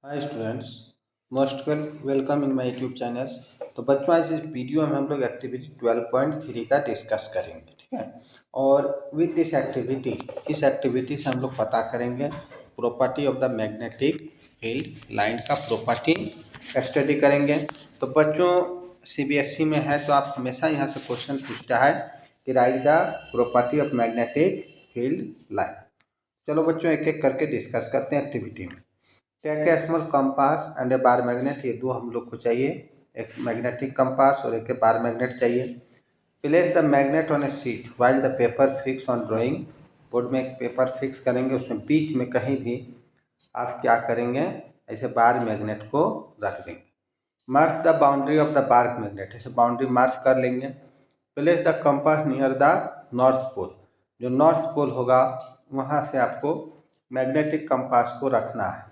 Hi students, most welcome in my YouTube channels. तो बच्चों आज इस वीडियो में हम लोग एक्टिविटी 12.3 का डिस्कस करेंगे, ठीक है। और विद दिस एक्टिविटी, इस एक्टिविटी से हम लोग पता करेंगे property of the magnetic field line का प्रॉपर्टी स्टडी करेंगे। तो बच्चों सीबीएसई में है तो आप हमेशा यहाँ से क्वेश्चन पूछता है कि right the property of magnetic field line. चलो बच्चों एक एक करके डिस्कस करते हैं एक्टिविटी में। Take a small compass and a bar magnet, ये दो हम लोग को चाहिए, एक मैग्नेटिक कंपास और एक बार मैग्नेट चाहिए। Place the magnet on A sheet while the paper fix on drawing, board में एक पेपर फिक्स करेंगे, उसमें बीच में कहीं भी आप क्या करेंगे, ऐसे बार मैग्नेट को रख देंगे। Mark the boundary of the bar magnet, ऐसे बाउंड्री मार्क कर लेंगे। Place the compass near the north pole, जो नॉर्थ पोल होगा वहाँ से आपको मैग्नेटिक कंपास को रखना है,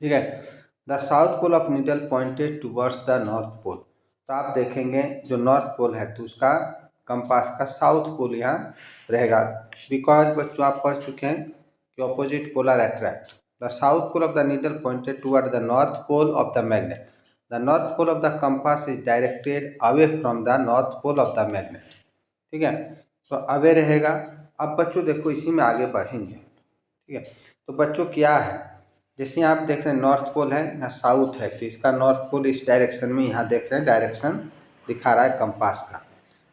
ठीक है। The south pole of needle pointed towards the north pole, तो आप देखेंगे जो नॉर्थ पोल है तो उसका कंपास का साउथ पोल यहाँ रहेगा, बिकॉज बच्चों आप पढ़ चुके हैं कि opposite polar attract. The south pole of the needle pointed toward the north pole of the magnet, the north pole of the compass is directed away from the north pole of the magnet, ठीक है। तो away रहेगा। अब बच्चों देखो इसी में आगे बढ़ेंगे, ठीक है। तो बच्चों क्या है, जैसे आप देख रहे हैं नॉर्थ पोल है, यहाँ साउथ है, तो इसका नॉर्थ पोल इस डायरेक्शन में यहाँ देख रहे हैं डायरेक्शन दिखा रहा है कंपास का।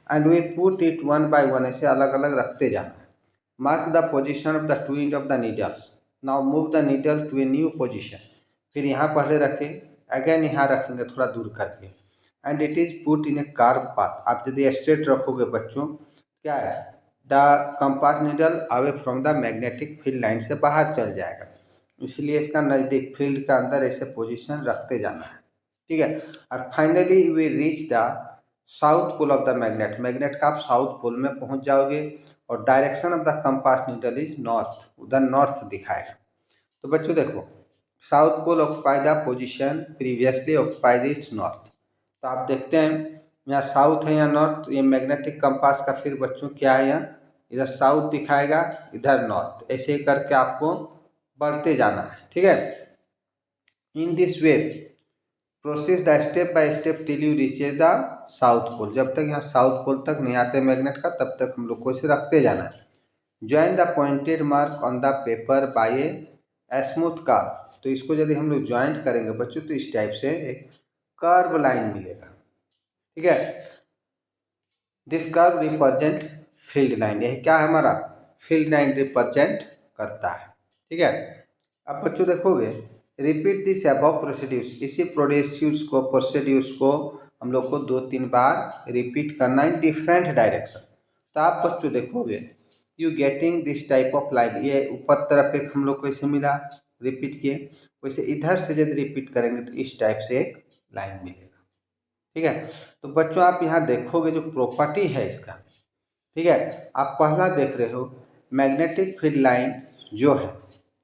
And we put it one by one, ऐसे अलग अलग रखते जाना है। Mark the position of the two end of the needles, now move the needle to a new position, फिर यहाँ पहले रखें, अगेन यहाँ रखेंगे थोड़ा दूर करके। And it is put in A curve path, आप यदि स्ट्रेट रखोगे बच्चों क्या है, the compass needle away from the magnetic field line से बाहर चल जाएगा, इसलिए इसका नज़दीक फील्ड के अंदर ऐसे पोजीशन रखते जाना है, ठीक है। और finally we reach the south pole of the magnet, magnet का आप साउथ पोल में पहुंच जाओगे और direction of the compass needle is north, उधर नॉर्थ दिखाएगा। तो बच्चों देखो south pole occupy the position previously occupied its north, तो आप देखते हैं यहाँ साउथ है यहाँ नॉर्थ, ये मैग्नेटिक कंपास का फिर बच्चों क्या है, यहाँ इधर साउथ दिखाएगा इधर नॉर्थ, ऐसे ही करके आपको बढ़ते जाना है, ठीक है। In this way process the step by step till you reaches the south pole, जब तक यहाँ साउथ पोल तक नहीं आते मैग्नेट का तब तक हम लोग को इसे रखते जाना है। Join the pointed mark on the paper by a smooth curve, तो इसको यदि हम लोग ज्वाइंट करेंगे बच्चों तो इस टाइप से एक कर्व लाइन मिलेगा, ठीक है। This curve represent field line, यही क्या है हमारा फील्ड लाइन रिप्रेजेंट करता है, ठीक है। अब बच्चों देखोगे रिपीट दिस अबव प्रोसीड्यूस, इसी प्रोसीड्यूस को हम लोग को 2-3 बार रिपीट करना है डिफरेंट डायरेक्शन। तो आप बच्चों देखोगे you getting this type of line, ये ऊपर तरफ एक हम लोग को इसे मिला, रिपीट किए, वैसे इधर से यदि रिपीट करेंगे तो इस टाइप से एक लाइन मिलेगा, ठीक है। तो बच्चों आप यहाँ देखोगे जो प्रॉपर्टी है इसका, ठीक है, आप पहला देख रहे हो मैग्नेटिक फील्ड लाइन जो है,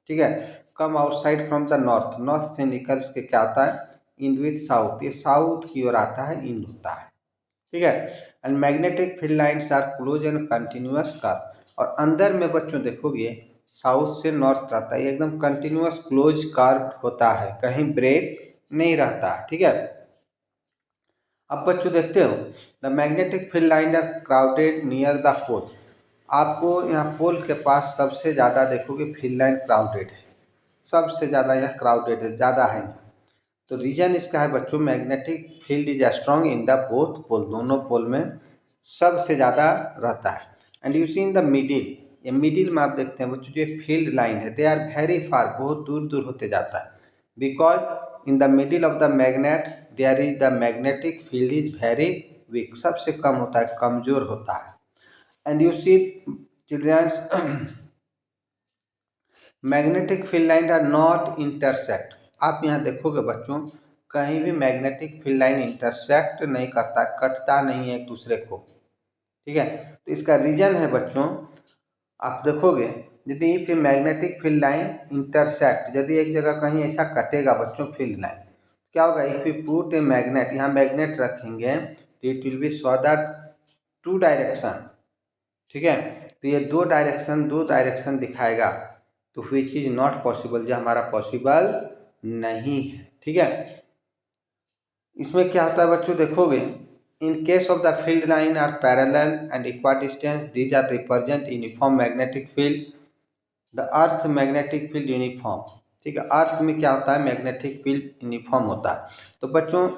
ठीक है, come outside from the north, north से निकल के क्या आता है इन विथ साउथ, ये साउथ की ओर आता है, इन होता है, ठीक है। And magnetic field lines are close and continuous curve, और अंदर में बच्चों देखोगे साउथ से नॉर्थ रहता है, एकदम कंटिन्यूअस क्लोज कर्व होता है, कहीं ब्रेक नहीं रहता है, ठीक है। अब बच्चों देखते हो the magnetic field line are crowded near the pole, आपको यहाँ पोल के पास सबसे ज़्यादा देखोगे फील्ड लाइन क्राउडेड है, सबसे ज़्यादा यहाँ क्राउडेड है, ज़्यादा है। तो रीजन इसका है बच्चों magnetic field is strong in the both pole, दोनों पोल में सबसे ज़्यादा रहता है। And you see in the middle, ये मिडिल में आप देखते हैं बच्चों जो फील्ड लाइन है दे आर वेरी फार, बहुत दूर दूर होते जाता है, because in the middle of the magnet there is the magnetic field is very weak, सबसे कम होता है, कमजोर होता है। And you see childrens magnetic field line are not intersect, आप यहाँ देखोगे बच्चों कहीं भी मैग्नेटिक फील्ड लाइन इंटरसेक्ट नहीं करता, कटता नहीं है एक दूसरे को, ठीक है। तो इसका रीजन है बच्चों, आप देखोगे यदि फिर मैग्नेटिक फील्ड लाइन इंटरसेक्ट, यदि एक जगह कहीं ऐसा कटेगा बच्चों फील्ड लाइन, क्या होगा, if you put a magnet, यहाँ मैग्नेट रखेंगे तो it will be show the two direction, ठीक है। तो ये दो डायरेक्शन दिखाएगा, तो विच इज नॉट पॉसिबल, जो हमारा पॉसिबल नहीं है। ठीक है, इसमें क्या होता है बच्चों, देखोगे, in case of the field line are parallel and equidistance these are represent uniform magnetic field, the earth magnetic field uniform. ठीक है, अर्थ में क्या होता है, मैग्नेटिक फील्ड यूनिफॉर्म होता है। तो बच्चों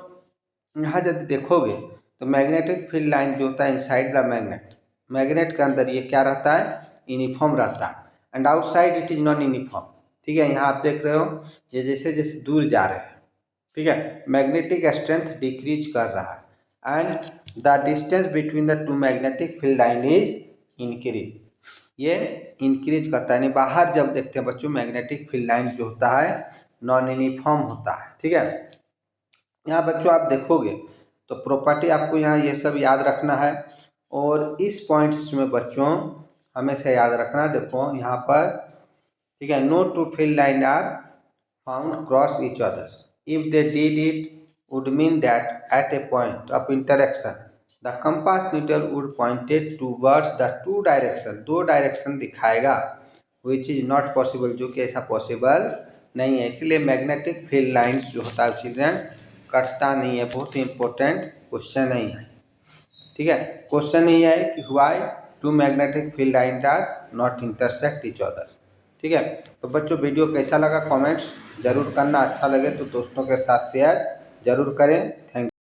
यहाँ यदि देखोगे तो मैग्नेटिक फील्ड लाइन जो होता है इनसाइड द मैग्नेट, मैग्नेट के अंदर ये क्या रहता है, यूनिफॉर्म रहता है, and outside it is non uniform. ठीक है, यहाँ आप देख रहे हो ये जैसे जैसे दूर जा रहे हैं, ठीक है, मैग्नेटिक स्ट्रेंथ डिक्रीज कर रहा है and the distance between the two magnetic field line is increase, ये इंक्रीज करता है। यानी बाहर जब देखते हैं बच्चों मैग्नेटिक फील्ड लाइन जो होता है नॉन यूनिफॉर्म होता है। ठीक है, यहाँ बच्चों आप देखोगे तो प्रॉपर्टी आपको यहाँ ये सब याद रखना है, और इस पॉइंट्स में बच्चों हमेशा याद रखना, देखो यहाँ पर, ठीक है, no two field line are found cross each others, if they did it would mean that at a point of interaction the compass needle would pointed towards the two direction, दो डायरेक्शन दिखाएगा, which is not possible, जो कि ऐसा possible नहीं है। इसलिए magnetic field lines जो होता है चिल्ड्रन कटता नहीं है। बहुत ही इंपॉर्टेंट क्वेश्चन नहीं है। ठीक है, क्वेश्चन नहीं है कि why two magnetic field line are not intersect each others. ठीक है, तो बच्चों वीडियो कैसा लगा कमेंट्स जरूर करना, अच्छा लगे तो दोस्तों के साथ शेयर जरूर करें। थैंक